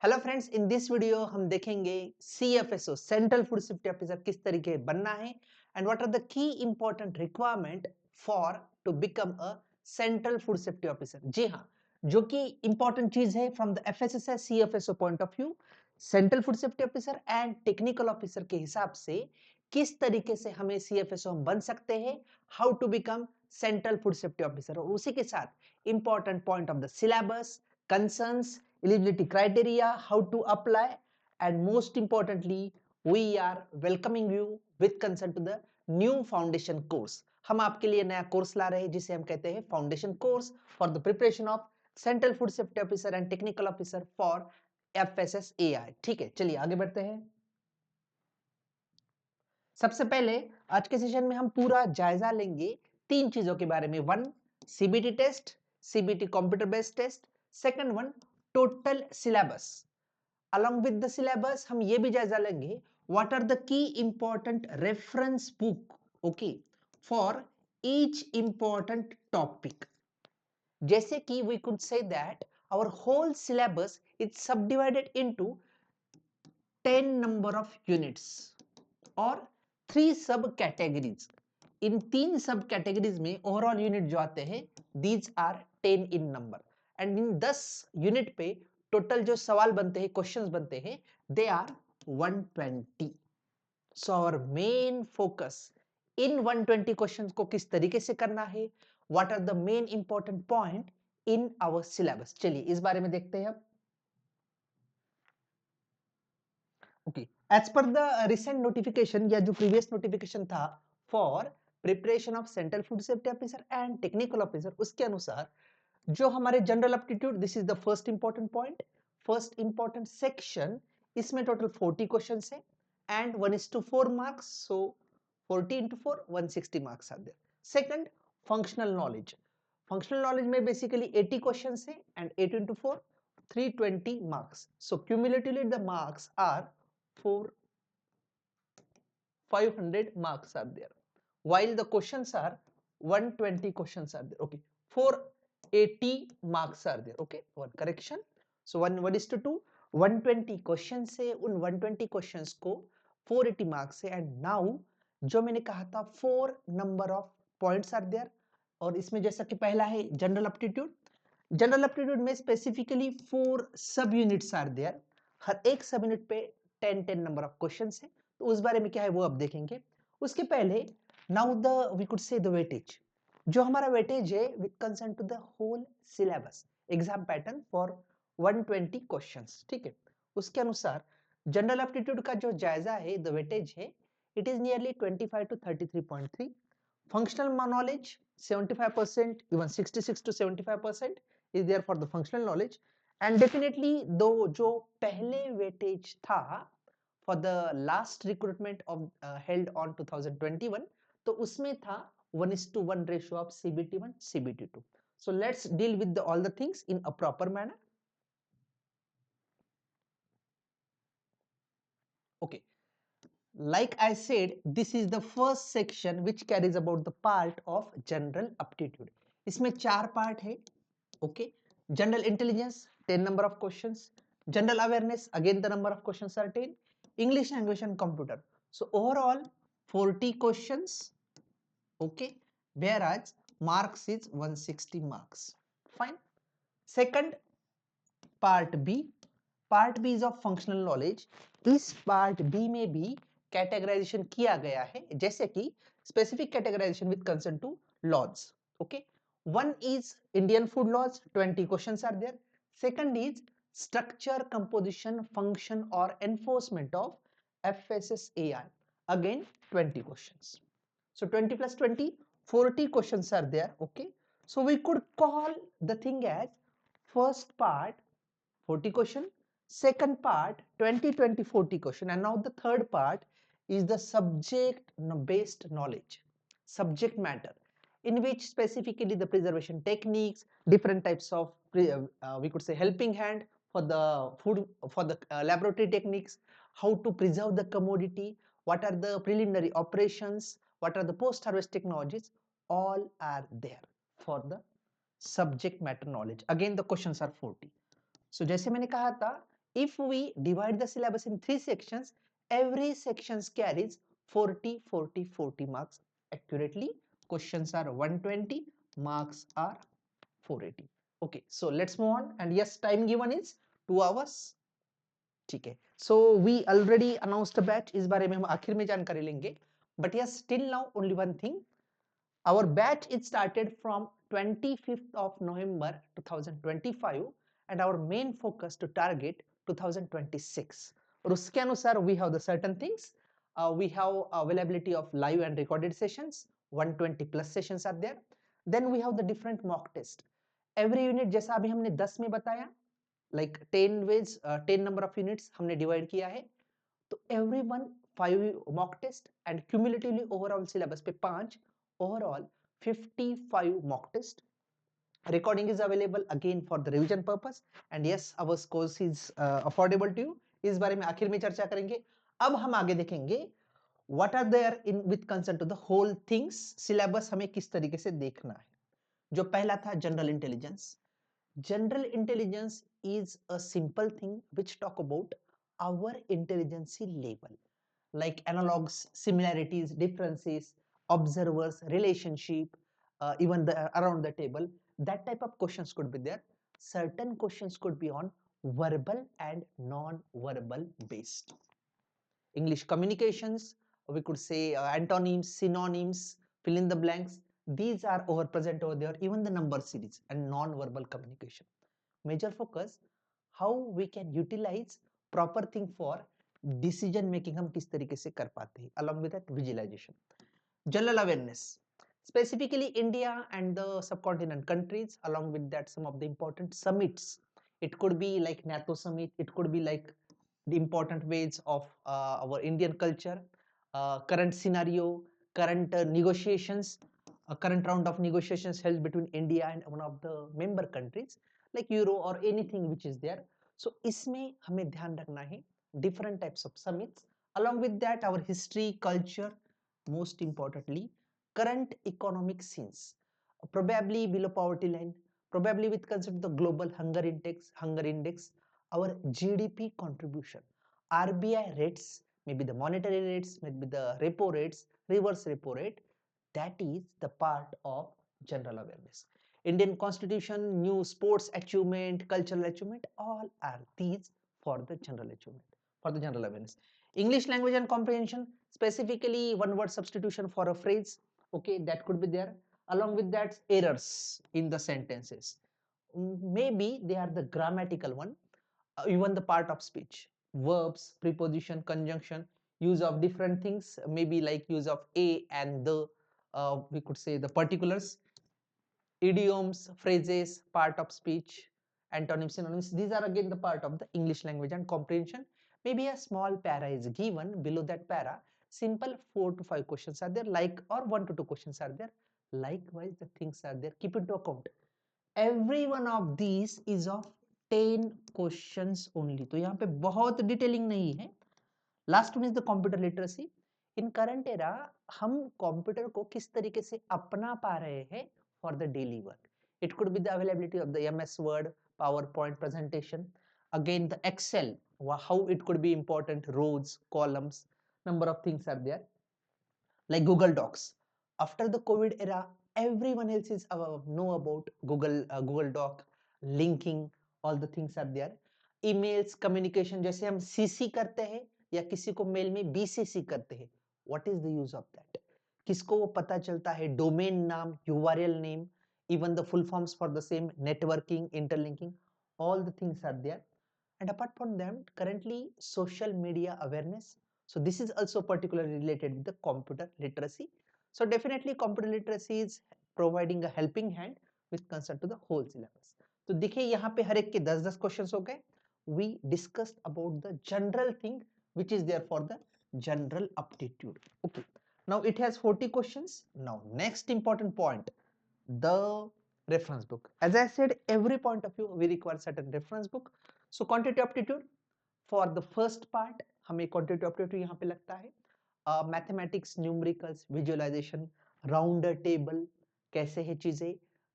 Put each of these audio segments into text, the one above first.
Hello friends, in this video हम देखेंगे CFSO central food safety officer किस तरीके बनना है and what are the key important requirement for to become a central food safety officer. जी हाँ, जो कि इंपॉर्टेंट चीज है from the FSSAI CFSO point of view. Central food safety officer and technical officer के हिसाब से किस तरीके से हमें CFSO हम बन सकते हैं, how to become central food safety officer, और उसी के साथ important point of the syllabus, concerns, eligibility criteria, how to apply, and most importantly, we are welcoming you with concern to the new foundation course. हम आपके लिए नया course ला रहे हैं जिसे हम कहते हैं foundation course for the preparation of central food safety officer and technical officer for FSSAI। ठीक है, चलिए आगे बढ़ते हैं। सबसे पहले आज के सेशन में हम पूरा जायजा लेंगे तीन चीजों के बारे में। One, CBT test, CBT computer based test. Second one, total syllabus. Along with the syllabus हम ये भी जायजा लेंगे what are the key important reference book, okay, for each important topic. जैसे कि we could say that our whole syllabus is subdivided into 10 number of units और 3 सब categories. इन 3 सब कैटेगरीज में ओवरऑल यूनिट जो आते हैं these are 10 in number and in 10 unit पे टोटल जो सवाल बनते हैं, क्वेश्चंस बनते हैं, they are 120। So our main focus in 120 questions को किस तरीके से करना है, what are the main important point in our syllabus. चलिए इस बारे में देखते हैं अब। Okay, as per the recent notification या जो प्रीवियस नोटिफिकेशन था for preparation of central food safety officer and technical officer, उसके अनुसार जो हमारे general aptitude, this is the first important point, first important section, इसमें टोटल 40 क्वेश्चंस है and 1:4 marks, so 40 into 4 160 marks are there. Second, functional knowledge. Functional knowledge में basically 80 questions है and 8 into 4 320 marks, so cumulatively the marks are 4 500 marks are there, while the questions are 120 questions are there. Okay, 480 marks are there. Okay, one correction. So one is to 2, 120 questions है, उन 120 questions को 480 marks है and now जो मैंने कहा था 4 number of points are there। और इसमें जैसा कि पहला है जनरल एप्टीट्यूड, जनरल एप्टीट्यूड में स्पेसिफिकली 4 सब यूनिट्स आर देयर, हर एक सब यूनिट पे 10 नंबर ऑफ क्वेश्चंस है, तो उस बारे में क्या है वो अब देखेंगे। उसके पहले now the we could say the weightage, जो हमारा वेटेज है with concern to the whole syllabus exam pattern for 120 questions. ठीक है, उसके अनुसार जनरल एप्टीट्यूड का जो जायजा है, द वेटेज है, it is nearly 25 to 33.3। functional knowledge 75%, even 66 to 75% is there for the functional knowledge। and definitely दो जो पहले वेटेज था for the last recruitment of held on 2021, तो उसमें था 1:1 ratio of CBT1 CBT2। so let's deal with all the things in a proper manner। okay, like I said, this is the first section which carries about the part of general aptitude। इसमें 4 part है। okay, general intelligence 10 number of questions, general awareness again the number of questions are 10, English language and computer, so overall 40 questions। okay, whereas marks is 160 marks, fine। second, part B, part B is of functional knowledge. इस part B में भी categorization किया गया है, जैसे कि specific categorization with concern to laws. Okay, one is Indian food laws, 20 questions are there. Second is structure, composition, function और enforcement of FSSAI, again 20 questions, so 20 plus 20 40 questions are there। okay, so we could call the thing as first part 40 question, second part 20 20 40 question, and now the third part is the subject based knowledge, subject matter, in which specifically the preservation techniques, different types of we could say helping hand for the food, for the laboratory techniques, how to preserve the commodity, what are the preliminary operations, what are the post harvest technologies, all are there for the subject matter knowledge। again the questions are 40। so जैसे मैंने कहा था If we divide the syllabus in 3 sections, every section carries 40, 40, 40 marks accurately. Questions are 120, marks are 480. Okay, so let's move on. And yes, time given is 2 hours. ठीक है, so we already announced a batch, इस बारे में हम आखिर में जानकारी लेंगे. But yes, till now only one thing. Our batch is started from 25th of November 2025 and our main focus to target 2026. और उसके अनुसार we have the certain things. We have availability of live and recorded sessions. 120 plus sessions are there. Then we have the different mock test. Every unit जैसा अभी हमने 10 में बताया, like 10 ways, 10 number of units हमने divide किया है. तो every one 5 mock test and cumulatively overall syllabus पे 5, overall 55 mock test. Recording is available again for the revision purpose and yes, our course is affordable to you. इस बारे में आखिर में चर्चा करेंगे. अब हम आगे देखेंगे what are there in with concern to the whole things. syllabus हमें किस तरीके से देखना है. जो पहला था general intelligence. General intelligence is a simple thing which talk about our intelligence level, like analogs, similarities, differences, observers, relationship, even the around the table. That type of questions could be there. Certain questions could be on verbal and non-verbal based. English communications, we could say antonyms, synonyms, fill in the blanks. These are over present over there, even the number series and non-verbal communication. Major focus, how we can utilize proper thing for decision making, हम किस तरीके से कर पाते हैं, along with that visualization. General awareness, specifically India and the subcontinent countries, along with that some of the important summits. It could be like NATO summit, it could be like the important ways of our Indian culture, current scenario, current negotiations, a current round of negotiations held between India and one of the member countries like Euro or anything which is there. So इसमें हमें ध्यान रखना है different types of summits. Along with that, our history, culture, most importantly, current economic scenes, probably below poverty line, probably with consider the global hunger index, our GDP contribution, RBI rates, maybe the monetary rates, maybe the repo rates, reverse repo rate. That is the part of general awareness. Indian constitution, new sports achievement, cultural achievement, all are these for the general achievement, for the general awareness. English language and comprehension, specifically one word substitution for a phrase, okay, that could be there. Along with that, errors in the sentences. Maybe they are the grammatical one, even the part of speech, verbs, preposition, conjunction, use of different things, maybe like use of a and the, we could say the particulars, idioms, phrases, part of speech, antonyms, synonyms. These are again the part of the English language and comprehension. Maybe a small para is given. Below that para, simple 4 to 5 questions are there, like, or 1 to 2 questions are there. Likewise, the things are there. Keep into account. Every one of these is of 10 questions only. तो यहाँ पे बहुत detailing नहीं है. Last one is the computer literacy. In current era हम computer को किस तरीके से अपना पा रहे हैं for the daily work. It could be the availability of the MS word, PowerPoint presentation, again the excel, how it could be important, rows, columns, number of things are there, like Google Docs. After the COVID era, everyone else is know about Google Doc, linking, all the things are there. emails, communication, जैसे हम CC करते हैं या किसी को mail में BCC करते हैं, what is the use of that? किसको वो पता चलता है? डोमेन नाम, URL name, even the full forms for the same, networking, interlinking, all the things are there. And apart from them, currently social media awareness. So this is also particularly related with the computer literacy. So definitely computer literacy is providing a helping hand with concern to the whole syllabus. तो देखिए यहाँ पे हर एक के 10-10 questions हो गए. We discussed about the general thing which is there for the general aptitude. Okay. Now it has 40 questions. Now next important point, the reference book. As I said, every point of view we require certain reference book. So quantitative aptitude for the first part हमें quantitative aptitude यहाँ पे लगता है. Mathematics, numericals, visualization, rounder table, कैसे है चीजें,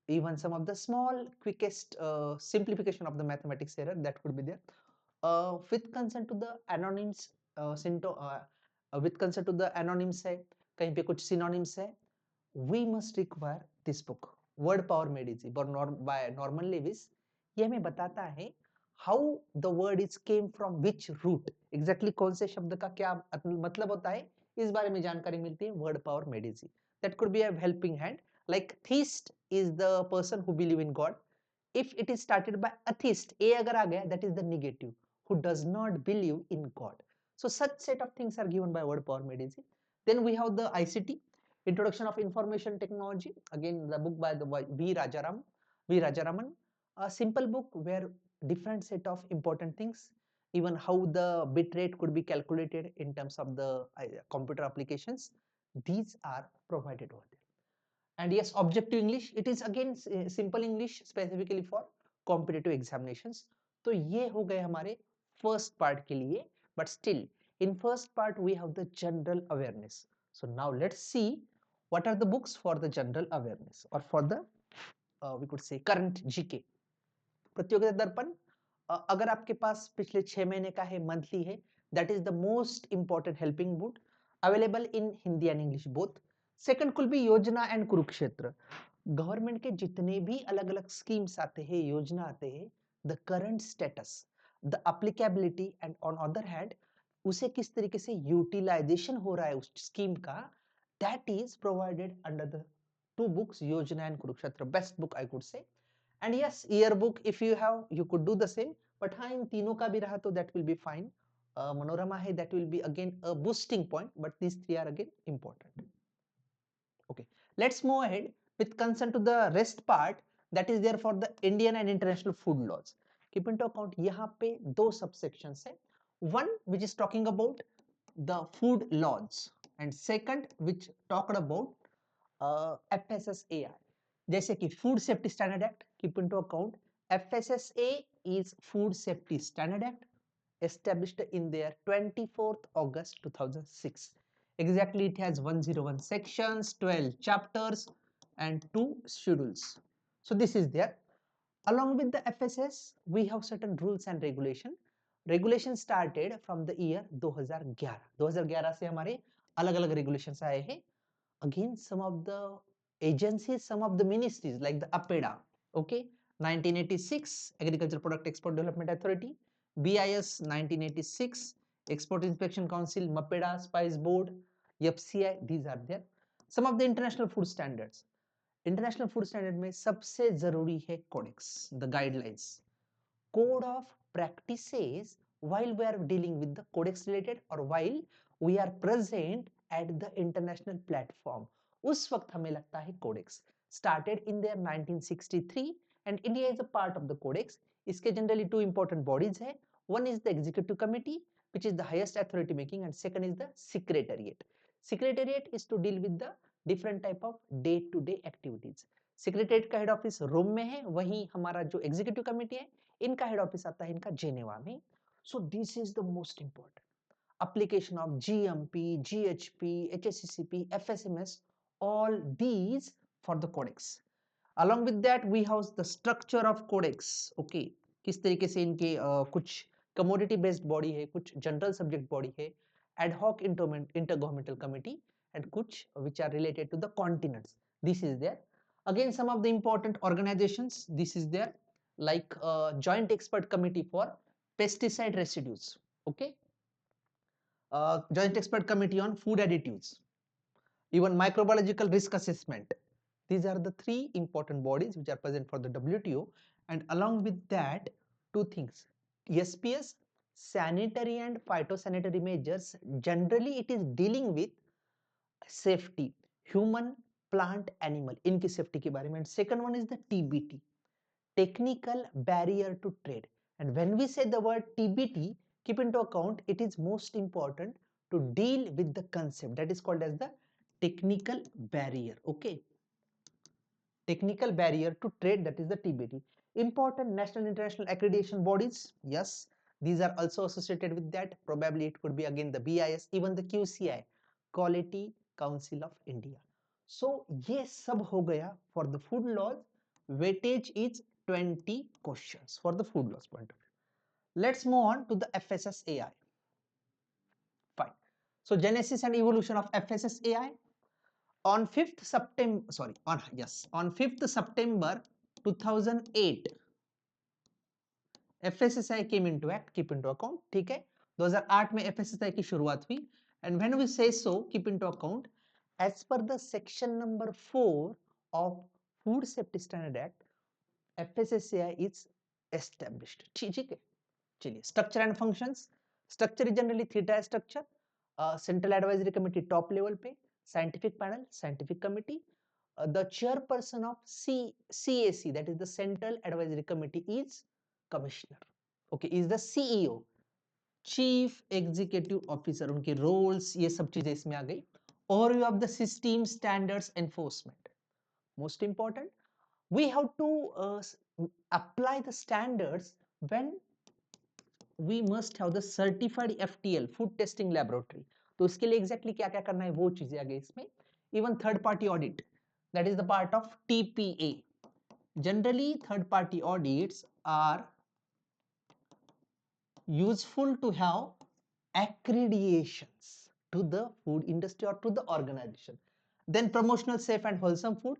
even some of the small quickest simplification of the mathematics error that could be there. with consent to the anonyms, with consent to the anonyms है, कहीं पे कुछ synonyms है, we must require this book, Word Power Made Easy by Norman Lewis. ये हमें बताता है how the word is came from which root, exactly कौन से शब्द का क्या मतलब होता है, इस बारे में जानकारी मिलती है Word Power Made Easy. That could be a helping hand. Like theist is the person who believe in God. If it is started by atheist, a agar aa gaya, that is the negative, who does not believe in God. So such set of things are given by Word Power Made Easy. Then we have the ICT, Introduction of Information Technology, again the book by the V Rajaraman, a simple book where different set of important things, even how the bit rate could be calculated in terms of the computer applications, these are provided over there. And yes, objective English, it is again simple English specifically for competitive examinations. तो ये हो गए हमारे first part के लिए, but still in first part we have the general awareness. So now let's see what are the books for the general awareness or for the we could say current GK. प्रतियोगिता दर्पण अगर आपके पास पिछले 6 महीने का है, मंथली है, that is the most important helping book available in Hindi and English both. Second कुल बी योजना एंड कुरुक्षेत्र, गवर्नमेंट के जितने भी अलग अलग स्कीम्स आते हैं, योजना आते हैं, the current status, the applicability and on other hand उसे किस तरीके से यूटिलाइजेशन हो रहा है उस स्कीम का, that is provided under the two books Yojana and Kurukshetra, best book I could say. And yes, year book if you have you could do the same, but हाँ इन तीनों का भी रहा तो that will be fine. Manorama है, that will be again a boosting point, but this three are again important. Okay, let's move ahead with concern to the rest part that is there for the Indian and international food laws. Keep into account यहाँ पे दो subsections है, one which is talking about the food laws and second which talked about FSSAI. जैसे कि Food Safety Standard Act, keep into account FSSA is Food Safety Standard Act established in their 24th August 2006. Exactly, it has 101 sections, 12 chapters and 2 schedules. So this is there. Along with the FSS, we have certain rules and regulation. Regulation started from the year 2011. 2011 से हमारे अलग-अलग regulations आए हैं. Again, some of the agencies, some of the ministries like the APEDA, okay, 1986 Agriculture Product Export Development Authority, BIS 1986, Export Inspection Council, MAPEDA, Spice Board, FCI, these are there. Some of the international food standards. International food standard में सबसे जरूरी है codex, the guidelines, code of practices while we are dealing with the codex related or while we are present at the international platform. उस वक्त हमें लगता है codex started in their 1963 and India is a part of the codex. इसके generally two important bodies है, one is the executive committee which is the highest authority making and second is the secretariat. Secretariat is to deal with the different type of day to day activities. Secretariat का head office रोम में है, वहीं हमारा जो executive committee है इनका head office आता है इनका जेनेवा में. So this is the most important application of GMP, GHP, HACCP, FSMS, all these for the codex. Along with that we have the structure of codex. Okay, किस तरीके से इनके कुछ commodity based body है, कुछ general subject body है, ad hoc intergovernmental committee and कुछ which are related to the continents. This is there. Again, some of the important organizations, this is there, like Joint Expert Committee for Pesticide Residues. Okay, Joint Expert Committee on Food Additives, even Microbiological Risk Assessment. These are the three important bodies which are present for the WTO, and along with that, two things. SPS, sanitary and phytosanitary measures. Generally, it is dealing with safety, human, plant, animal. इनकी safety के बारे में. And second one is the TBT, technical barrier to trade. And when we say the word TBT, keep into account it is most important to deal with the concept that is called as the technical barrier. Okay, technical barrier to trade, that is the TBT. Important national international accreditation bodies, yes, these are also associated with that. Probably it could be again the BIS, even the QCI, Quality Council of India. So ये सब हो गया for the food laws. Weightage is 20 questions for the food laws point of view. Let's move on to the FSSAI. Fine. So genesis and evolution of FSSAI. On 5th September, sorry, on 5th September 2008, FSSAI came into act, keep into account, ठीक है. 2008 में FSSAI की शुरुआत हुई. And when we say so, keep into account, as per the section number 4 of Food Safety Standard Act, FSSAI is established. ठीक है. चलिए, structure and functions. Structure is generally three tier structure. Central advisory committee top level पे, scientific panel, scientific committee. The chairperson of CAC, that is the Central Advisory Committee, is commissioner. Okay, is the CEO, chief executive officer. उनके roles, ये सब चीजें इसमें आ गई. Overview of the system standards enforcement. Most important, we have to apply the standards when we must have the certified FTL, food testing laboratory. तो उसके लिए exactly क्या क्या करना है वो चीजें आ गई इसमें. Even third party audit, that is the part of TPA. Generally third party audits are useful to have accreditations to the food industry or to the organization. Then promotional safe and wholesome food.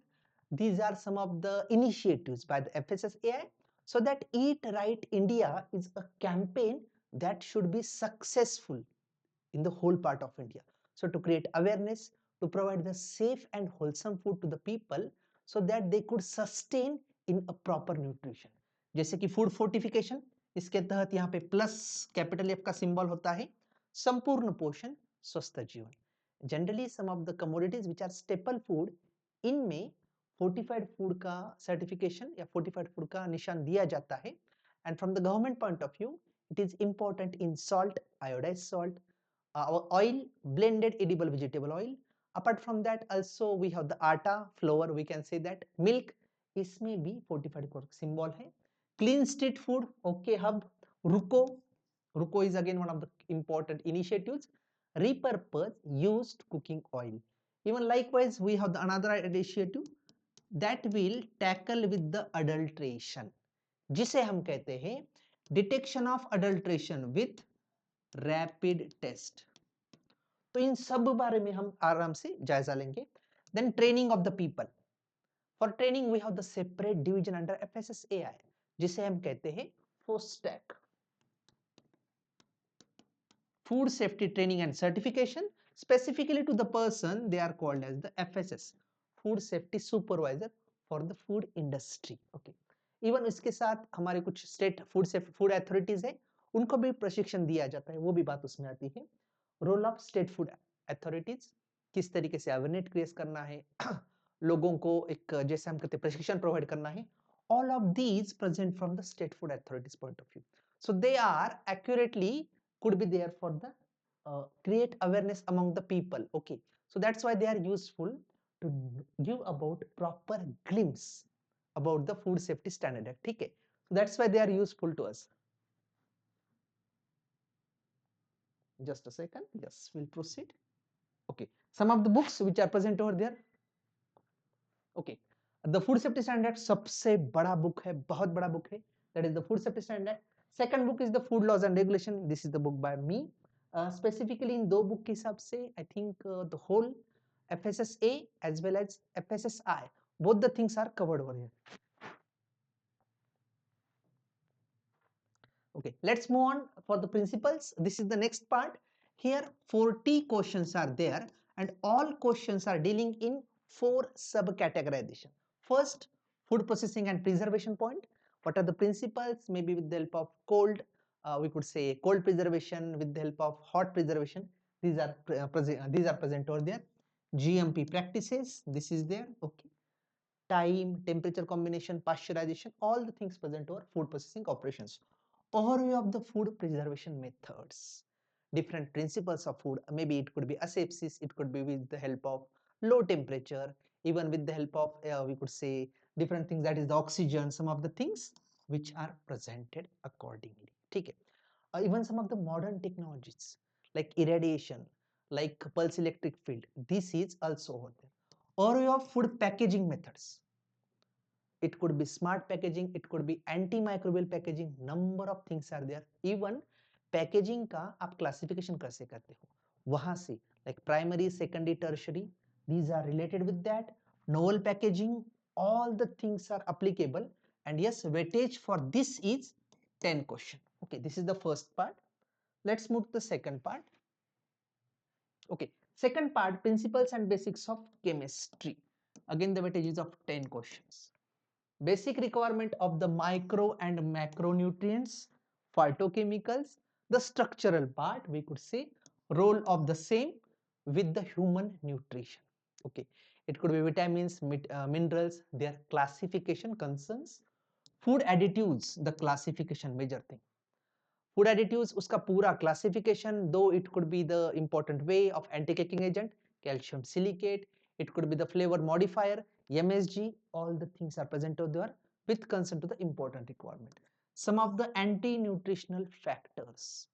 These are some of the initiatives by the FSSAI, so that Eat Right India is a campaign that should be successful in the whole part of India. So to create awareness, to provide the safe and wholesome food to the people so that they could sustain in a proper nutrition. जैसे कि food fortification, इसके तहत यहाँ पे plus capital F का symbol होता है. संपूर्ण पोषण स्वस्थ जीवन. Generally some of the commodities which are staple food, इनमें फोर्टिफाइड फूड का सर्टिफिकेशन या फोर्टिफाइड फूड का निशान दिया जाता है. And from the government point of view, it is important in salt, iodize salt, oil, blended edible vegetable oil. Apart from that, also we have the atta, flour, we can say that milk, इसमें भी fortified symbol है. Clean street food, okay hub, ruco is again one of the important initiatives. Repurpose used cooking oil. Even likewise, we have the another initiative that will tackle with the adulteration, जिसे हम कहते हैं detection of adulteration with rapid test. तो इन सब बारे में हम आराम से जायजा लेंगे. Then training of the people. For training we have the separate division under FSSAI, जिसे हम कहते हैं FoSTaC, food safety training and certification. Specifically to the person they are called as the FSS, food safety supervisor for the food industry. Okay, even इसके साथ हमारे कुछ state food authorities है, उनको भी प्रशिक्षण दिया जाता है, वो भी बात उसमें आती है. Role of state food authorities, किस तरीके से अवेयरनेस क्रिएट करना है, लोगों को एक जैसे हम कहते हैं प्रशिक्षण प्रोवाइड करना है. All of these present from the state food authorities point of view. So they are accurately could be there for the create awareness among the people. Okay, so that's why they are useful to give about proper glimpse about the food safety standard. ठीक है, so that's why they are useful to us. Just a second, yes, we'll proceed. Okay, some of the books which are present over there. Okay, the food safety standard सबसे बड़ा book है, बहुत बड़ा book है, that is the food safety standard. Second book is the food laws and regulation. This is the book by me. Specifically in दो book के हिसाब से I think the whole FSSA as well as FSSI, both the things are covered over here. Okay, let's move on for the principles. This is the next part. Here 40 questions are there and all questions are dealing in 4 sub-categorization. First, food processing and preservation point. What are the principles? Maybe with the help of cold, we could say cold preservation, with the help of hot preservation. These are present over there. GMP practices, this is there. Okay, time, temperature combination, pasteurization, all the things present over food processing operations. Overview of the food preservation methods, different principles of food. Maybe it could be asepsis, it could be with the help of low temperature, even with the help of we could say different things, that is the oxygen, some of the things which are presented accordingly. Okay. Even some of the modern technologies like irradiation, like pulse electric field, this is also over there. Overview of food packaging methods. it could be smart packaging, it could be antimicrobial packaging, number of things are there. Even packaging का आप classification कैसे करते हो वहां से, like primary, secondary, tertiary, these are related with that. Novel packaging, all the things are applicable, and yes, weightage for this is 10 question. Okay, this is the first part. Let's move to the second part. Okay, second part, principles and basics of chemistry. Again, the weightage is of 10 questions. Basic requirement of the micro and macronutrients, phytochemicals, the structural part, we could say, role of the same with the human nutrition. Okay, it could be vitamins, minerals, their classification concerns, food additives, the classification major thing. Food additives, uska pura classification, though it could be the important way of anti-caking agent, calcium silicate, it could be the flavor modifier, MSG, all the things are present over there with concern to the important requirement. Some of the anti-nutritional factors,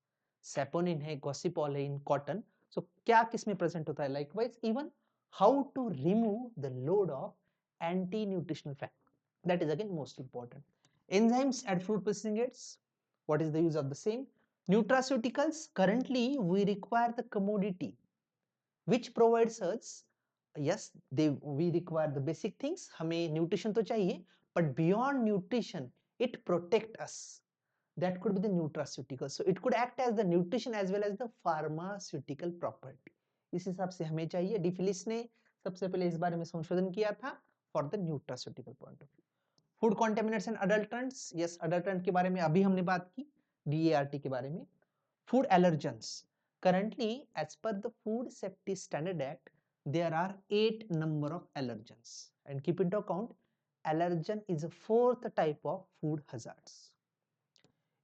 saponin है, gossypol है in cotton, so क्या किसमें present होता है? Likewise, even how to remove the load of anti-nutritional factor, that is again most important. Enzymes at fruit processing aids, what is the use of the same? Nutraceuticals, currently we require the commodity which provides us, yes, we require the basic things, हमें nutrition तो चाहिए, but beyond nutrition it protect us. That could be the nutraceutical, so it could act as the nutrition as well as the pharmaceutical property. इस हिसाब से हमें चाहिए. D Phyllis ने सबसे पहले इस बारे में संशोधन किया था for the nutraceutical point of view. Food contaminants and adulterants, yes adulterant के बारे में अभी हमने बात की, DART के बारे में. Food allergens, currently as per the food safety standard act there are 8 number of allergens, and keep into account allergen is a fourth type of food hazards.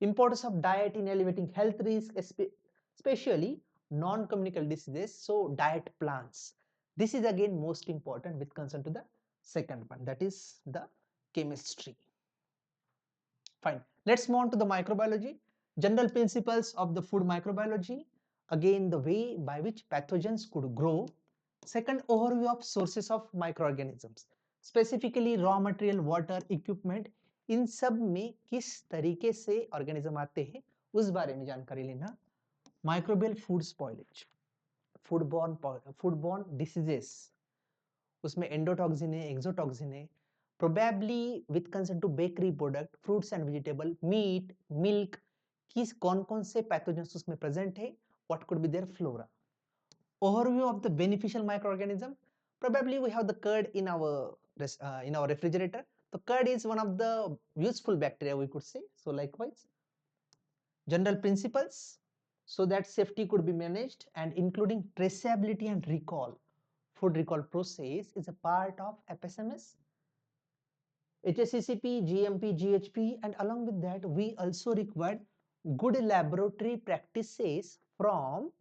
Importance of diet in elevating health risk, especially non-communicable diseases, so diet plans, this is again most important with concern to the second one, that is the chemistry. Fine. Let's move on to the microbiology. General principles of the food microbiology. Again, the way by which pathogens could grow. Second, overview of sources of microorganisms. Specifically, raw material, water, equipment. इन सब में किस तरीके से organism आते हैं उस बारे में जानकारी लेना. माइक्रोबियल फूड स्पॉइलेज, फूडबॉर्न डिसीजेस, उसमें एंडोटॉक्सिन है, एक्सोटॉक्सिन है. Probably with concern to bakery product, fruits and vegetable, meat, milk, किस कौन-कौन से pathogens उसमें present है, what could be their flora. Overview of the beneficial microorganism. Probably we have the curd in our refrigerator. The curd is one of the useful bacteria, we could say. So likewise, general principles so that safety could be managed, and including traceability and recall. Food recall process is a part of FSMS, HACCP, GMP, GHP, and along with that we also required good laboratory practices from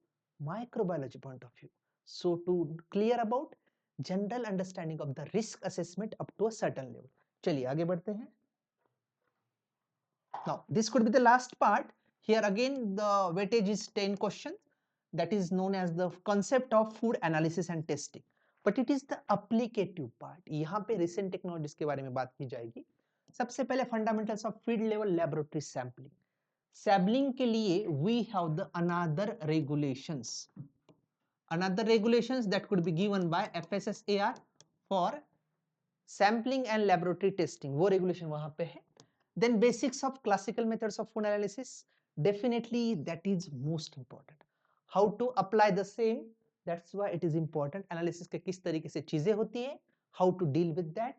microbiology point of view. So to clear about general understanding of the risk assessment up to a certain level. चलिए आगे बढ़ते हैं. Now this could be the last part. Here again the weightage is 10 questions. That is known as the concept of food analysis and testing. But it is the applicative part. यहाँ पे recent technologies के बारे में बात की जाएगी. सबसे पहले fundamentals of field level laboratory sampling. Sampling के लिए we have the another regulations that could be given by FSSAI for sampling and laboratory testing. वो regulation वहाँ पे है. Then basics of classical methods of food analysis. Definitely that is most important. How to apply the same, that's why it is important. Analysis के किस तरीके से चीजें होती है, how to deal with that.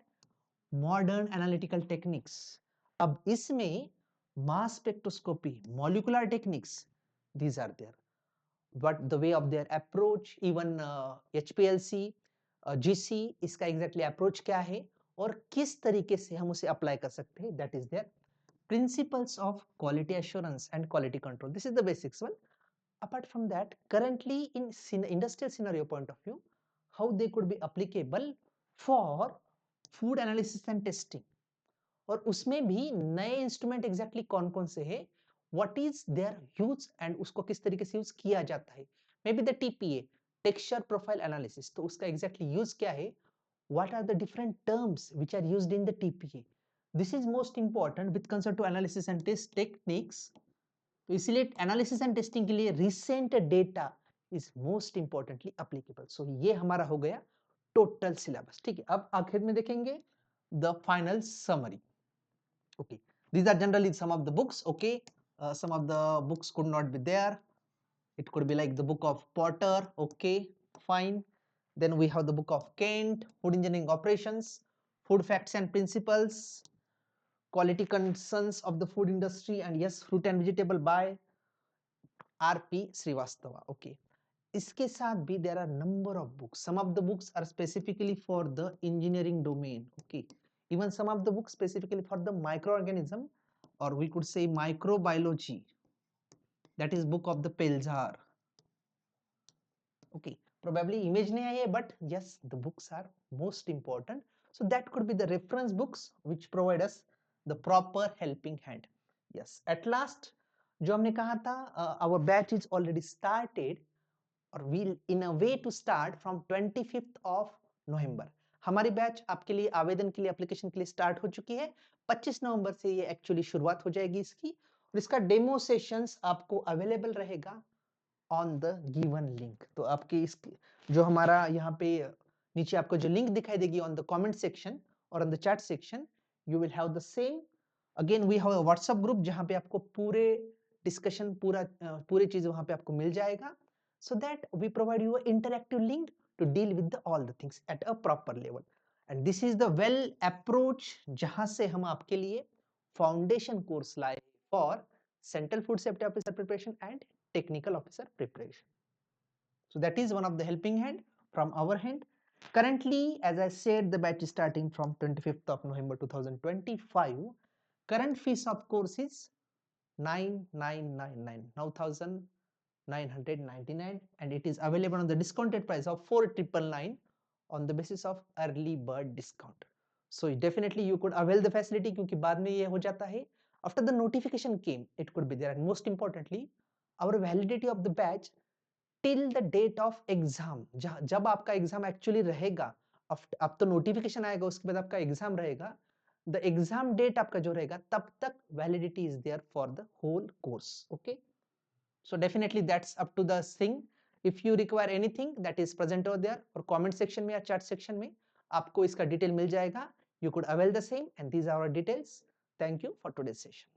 Modern analytical techniques. अब इसमें mass spectroscopy, molecular techniques, these are there. But the way of their approach, even HPLC, GC, इसका exactly approach क्या है और किस तरीके से हम उसे apply कर सकते हैं, that is their principles of quality assurance and quality control. This is the basics one. Apart from that, currently in industrial scenario point of view, how they could be applicable for food analysis and testing. और उसमें भी नए instrument exactly कौन कौन से है, what is their use and उसको किस तरीके से यूज किया जाता है. Maybe the TPA, texture profile analysis, तो उसका एग्जैक्टली यूज क्या है, what are the different terms which are used in the TPA. This is most important with concern to analysis and test techniques. तो इसलिए analysis and testing के लिए recent data is most importantly applicable. So ये हमारा हो गया total syllabus. ठीक है, अब आखिर में देखेंगे the final summary. Okay, these are generally some of the books. Okay, some of the books could not be there. It could be like the book of Potter. Okay, fine. Then we have the book of Kent, Food Engineering Operations, Food Facts and Principles, Quality Concerns of the Food Industry, and yes, Fruit and Vegetable by R.P. Srivastava. Okay. इसके साथ भी there are number of books. Some of the books are specifically for the engineering domain. Okay. Even some of the books specifically for the microorganism, or we could say microbiology. That is book of the Pelzar. Okay. Probably image nahi hai, but yes, the books are most important. So that could be the reference books which provide us the proper helping hand. Yes. At last, जो हमने कहा था, our batch is already started, और we'll in a way to start from 25th of November. हमारी batch आपके लिए आवेदन के लिए एप्लीकेशन के लिए स्टार्ट हो चुकी है. 25 नवंबर से ये एक्चुअली शुरुआत हो जाएगी इसकी, और इसका डेमो सेशंस आपको अवेलेबल रहेगा ऑन द गिवन लिंक. तो आपके इस जो हमारा यहाँ पे नीचे आपको जो लिंक दिखाई देगी ऑन द कमेंट सेक्शन और on the chat section, you will have the same. Again we have a WhatsApp group जहाँ पे आपको पूरे डिस्कशन पूरी चीज वहाँ पे आपको मिल जाएगा. So that we provide you an interactive link to deal with all the things at a proper level. And this is the well approach जहाँ से हम आपके लिए foundation course लाए for Central Food Safety Officer preparation and Technical Officer preparation. So that is one of the helping hand from our hand. Currently, as I said, the batch is starting from 25th of November 2025. Current fees of course is 9,999, and it is available on the discounted price of 4,999 on the basis of early bird discount. So definitely you could avail the facility क्योंकि बाद में ये हो जाता है. After the notification came, it could be there, and most importantly, our validity of the batch till the date of exam. जब आपका exam actually रहेगा, अब तो नोटिफिकेशन आएगा, उसके बाद आपका एग्जाम रहेगा, द एग्जाम डेट आपका जो रहेगा तब तक validity is there for the whole course. Okay, so definitely that's up to the thing. If you require anything that is present over there, और comment section में या chat section में आपको इसका डिटेल मिल जाएगा. You could avail the same, and these are our details. Thank you for today's session.